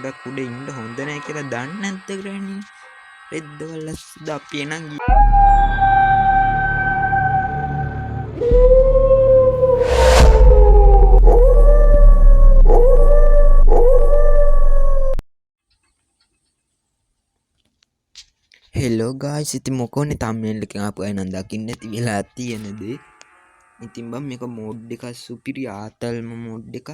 ගොඩක් උඩ ඉන්න හොඳ නැහැ කියලා දන්නේ නැද්ද ග්‍රෑනි? රෙද්දවල අපි එනං හෙලෝ ගායිස්, ඉතින් මොකෝනේ thumbnail එකෙන් ආපු අය නම් දකින්න ඇති වෙලා තියෙන දේ. ඉතින් බම් මේක මෝඩ් එක සුපිරි ආතල්ම මෝඩ් එක.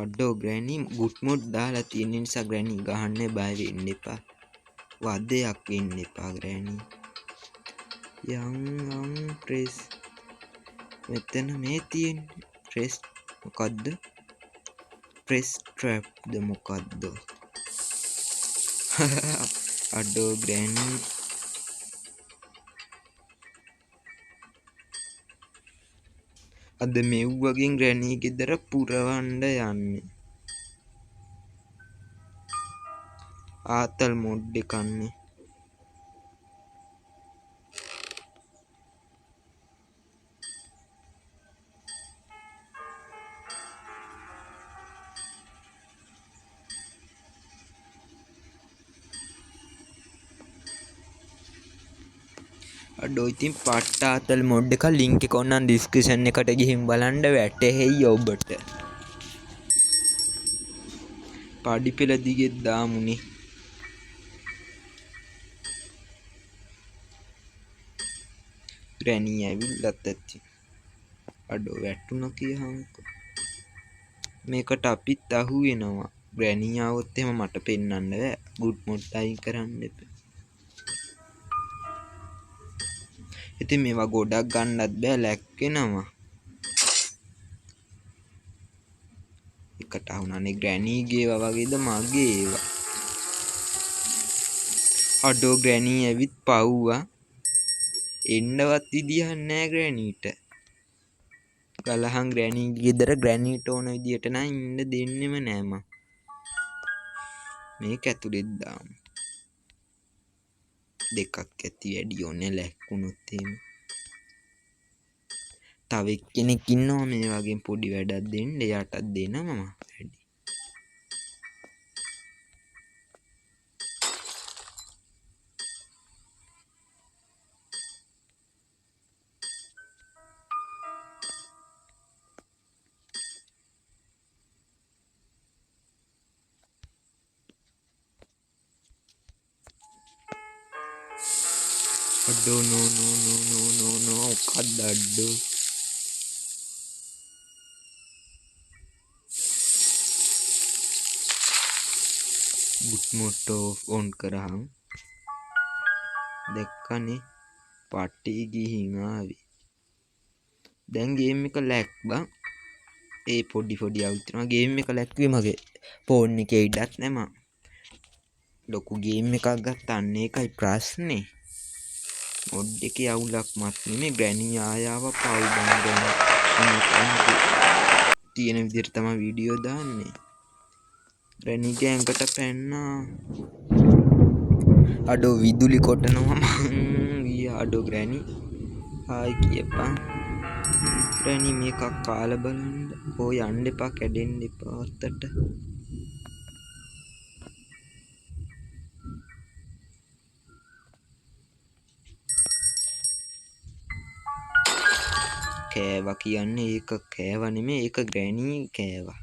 අඩෝ ග්‍රෑනි ගුඩ් මෝඩ් දාලා තියෙන නිසා ග්‍රෑනි ගහන්න බය වෙන්න එපා. වදයක් වෙන්න එපා ග්‍රෑනි. යම් ප්‍රෙස් මෙතන මේ තියෙන්නේ ප්‍රෙස් මොකද්ද? ප්‍රෙස් ට්‍රැප්ද මොකද්ද? අඩෝ ග්‍රෑනි අද මෙව්වගෙන් ග්‍රෑනි ගෙදර පුරවන්න යන්නේ. ආතල් මොඩ් එකන්නේ. අඩෝ ඉතින් පට්ට ආතල් මොඩ් එක ලින්ක් එක ඔන්නම් ඩිස්ක්‍රිප්ෂන් එකට ගිහින් බලන්න වැටහෙයි ඔබට. පඩි පෙළ දිගෙත් දාමුනේ. ග්‍රෑනි ඇවිල්ලත් ඇති. අඩෝ වැටුණා කියහන්කෝ. මේකට අපිත් අහු වෙනවා. ග්‍රෑනි ආවොත් එහෙම මට පෙන්වන්න බෑ. ගුඩ් මොඩ් අයින් කරන්න එපා. ඉතින් මේවා ගොඩක් ගන්නත් බෑ, ලැක් වෙනවා. එකට අහුණානේ ග්‍රෑනිගේ ඒවා වගේද මගේ ඒවා. අඩෝ ග්‍රෑනි ඇවිත් පව්වා. එන්නවත් විදියක් නෑ ග්‍රෑනිට. ගලහන් ග්‍රෑනි ගෙදර ග්‍රෑනිට ඕන විදියට නම් ඉන්න දෙන්නෙම නෑ මං. මේක ඇතුලෙත් දාමු. දෙකක් ඇති වැඩි ඕනේ ලැක්කුණොත් එහෙම. තව එක්කෙනෙක් ඉන්නවා මේ වගේ පොඩි වැඩක් දෙන්න. එයාටත් දෙනවා මම වැඩි. අඩෝ නෝ මොකක්ද අඩෝ. ගුඩ් මොඩ් ඔන් කරහන් දැක්කනේ පටි ගිහින් ආවේ. දැන් ගේම් එක ලැක් බං. ඒ පොඩි අවුත්නවා ගේම් එක ලැක්වේ මගේ ෆෝන් එකේ ඉඩක් නැම. ලොකු ගේම් එකක් ගත්තන්න ඒකයි ප්‍රශ්නේ. මොඩ් එකේ අවුලක් මත් නෙමේ. ග්‍රෑනි ආයාව පව් බං. තියෙන විදිහට තමයි වීඩියෝ දාන්නේ. ග්‍රෑනිගේ ඇඟට පැන්නා. අඩෝ විදුලි කොටනවා මං. අඩෝ ග්‍රෑනි හායි කියපන්. ග්‍රෑනි මේකක් කාලා බලන්න. ඕ යන්න එපා, කැඩෙන්න එපා අතට. කෑවා කියන්නේ ඒක කෑවා නෙමෙයි. ඒක ග්‍රෑනි කෑවා.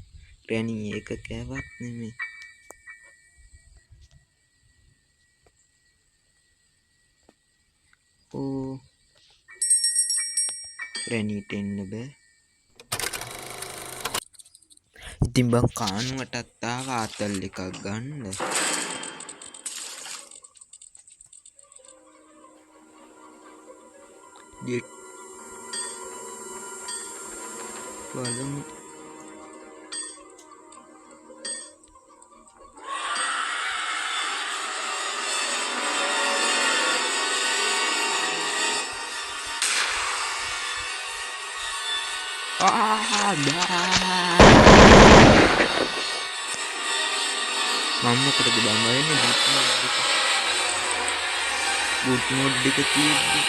ග්‍රෑනි ඒක කෑවත් නෙමෙයි. ඕ ග්‍රෑනිට එන්න බෑ. ඉතින් බං කානුවටත් ආවා ආතල් එකක් ගන්න. බලමු. මම මොකටද බං වයන්නේ ගුඩ් මොඩ් එක තියෙද්දි.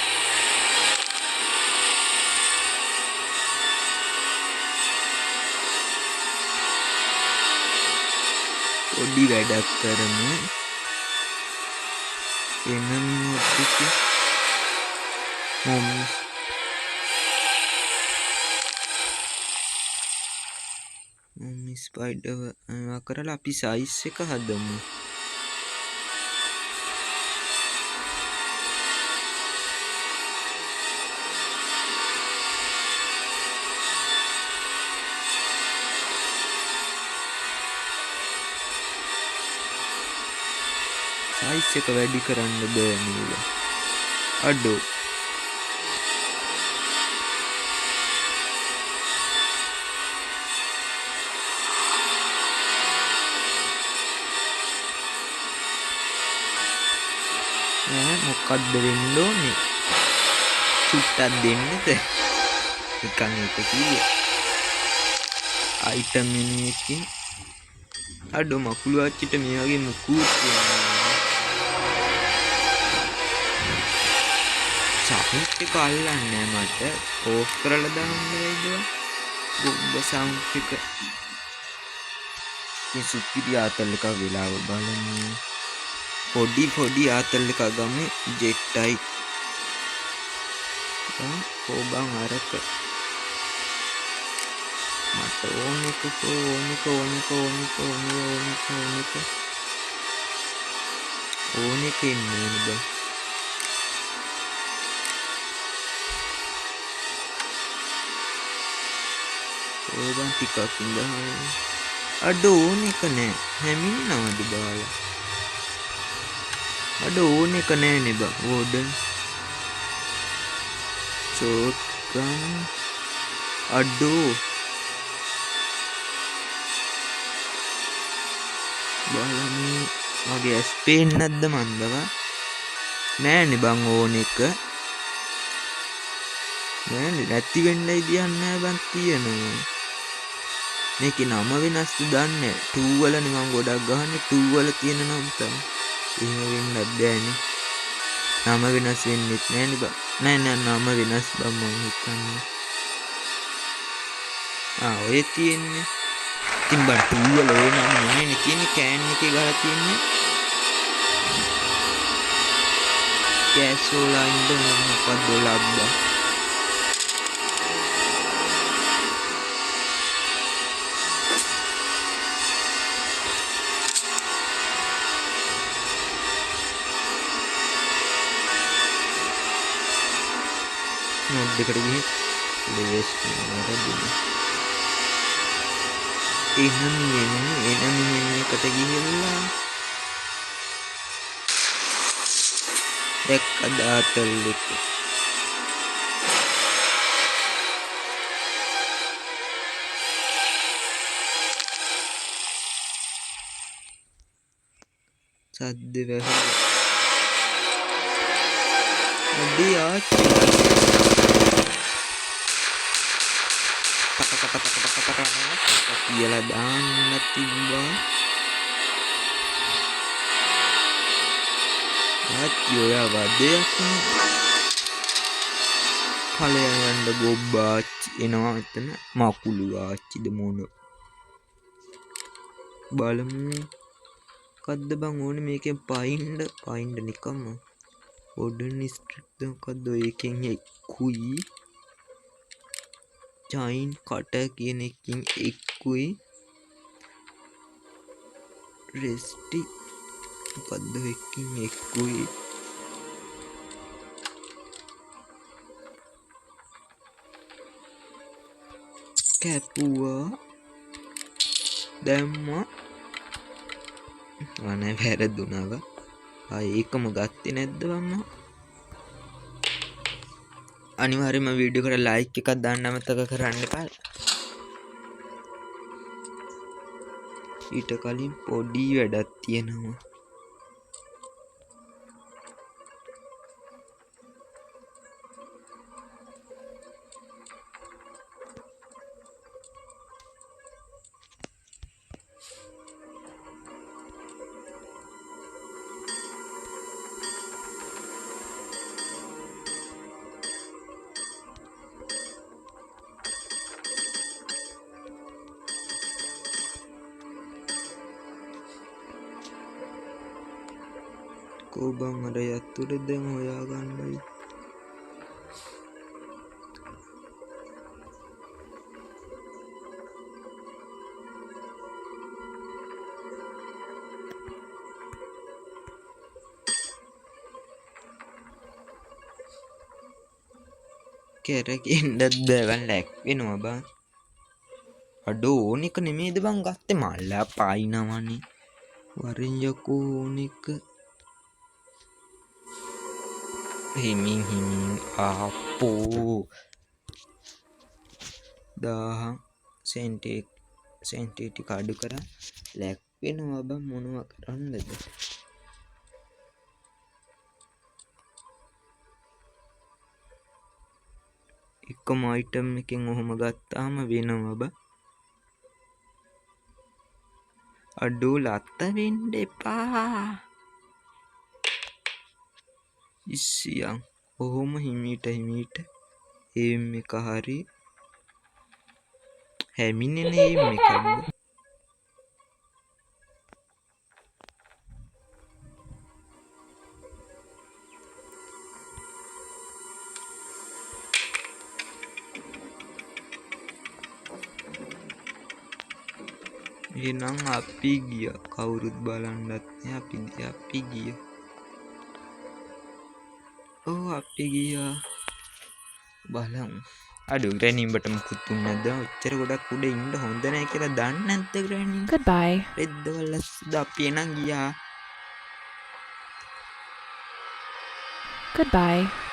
පොඩි වැඩක් කරමු. එනම් මොකද මොමි ස්පයිඩර් කරලා අපි සයිස් එක හදමු. සයිස් එක වැඩි කරන්න බෑ නේද? අඩෝ මොකක්ද වෙන්න ඕනේ? චුට්ටක් දෙන්නද? නිකන් ඒක කීය. අයිටම් මෙනු එකකින් අඩෝ මකුළු ආච්චිට මේ වගේ මුකුත් සවුන්ඩ් එක අල්ලන්නේ මට ඕෆ් කරලා දාන්න බැයිද? ගොබ්බ සවුන්ඩ් එක මේ සුපිරි ආතල් එකක් වෙලාව බලමු. පොඩි ආතල් එකක් ගමු. ජෙට්ටයි කොබන් අරක මට ඕනෙක ඉන්නේ බං. ඕබන් ටිකක් ඉඳහම අඩ ඕන එක නෑ. හැමින්නවද බාලා? අඩ ඕන එක නෑනේ බං. ඕඩන් චෝට්ගන් අඩෝ බලමු මගේ ඇස් පේන්නේ නැද්ද මන්දවා? නෑනේ බං ඕන එක. නෑනේ නැති වෙන්නයි දියන්නේ බං තියෙනවා. මේකේ නම වෙනස්ද දන්නේ? 2 වලනේ මම ගොඩක් ගහන්නේ 2 වල තියෙන නම් තමයි. එහෙම වෙන්නත් බෑනේ. නම වෙනස් වෙන්නෙත් නෑනේ බං. නෑ නම වෙනස් බං මම හිතන්නේ. ඔය තියෙන්නේ. ඉතින් බං 2 වල ඔය නම නෙමෙයිනේ තියෙන්නේ. කෑන් එකේ ගහලා තියෙන්නේ. කැසෝලා ඉඳ මොකක්ද ලබ්බා. මොඩ් එකට ගිහින් ලේස් නේද? එනමින් එකට ගිහිල්ලා දැක්කද ආතල් එක? සද්ද වැහුවා. අඩේ ආච්චි කියලා දාන්න තිබ්බා. ආච්චි ඔයා වදයක් ඵලයන් යන්න ගොබ්බා ආච්චි එනවා එතන. මකුළු ආච්චිද මොන බලමු. මොකද්ද බං ඕනේ මේකෙන් පයින්ඩ නිකම්ම ඕඩන් ස්ක්‍රිප්ට් මොකද්ද ඒකෙන් එක්කුයි චයින් කට කියන එකකින් එක්කුයි රෙස්ටි මොකද්ද එකකින් එක්කුයි කැපුවා දැම්මා අනේ වැරදුනව ඒකම ගත්තේ නැද්ද වම්මා අනිවාර්යයෙන්ම වීඩියෝ එකට ලයික් එකක් දාන්න අමතක කරන්න එපා ඊට කලින් පොඩි වැඩක් තියෙනවා කෝබන් අර යතුර දැන් හොයාගන්නයි. කැරකෙන්නත් බෑවන් ලැක් වෙනවා බං. අඩෝ ඕන එක නෙමේද බං ගත්තේ මල්ලා පායිනවනේ. වරින් යකෝ ඕන එක. හිමින් ආපෝ 1000 සෙන්ටි ටික අඩු කරා ලැක් වෙනවා බං මොනවා කරන්නද. එකම අයිටම් එකෙන් ඔහොම ගත්තාම වෙනවා බං. අඩෝ ලත්ත වෙන්න එපා. ඉස්සියන් ඔහොම හිමීට ඒම් එක හරි හැමිනෙන ඒම් එකක්ද. එහෙනම් අපි ගිය කවුරුත් බලන්නත් අපි ගිය. අපි ගියා බලමු. අඩු ග්‍රැනිම්බට මුකුත් උන්නේ නැද්ද? ඔච්චර ගොඩක් උඩ ඉන්න හොඳ නැහැ කියලා දන්නේ නැද්ද ග්‍රැනි? Goodbye. රෙද්දවල අපි එනම් ගියා. Goodbye.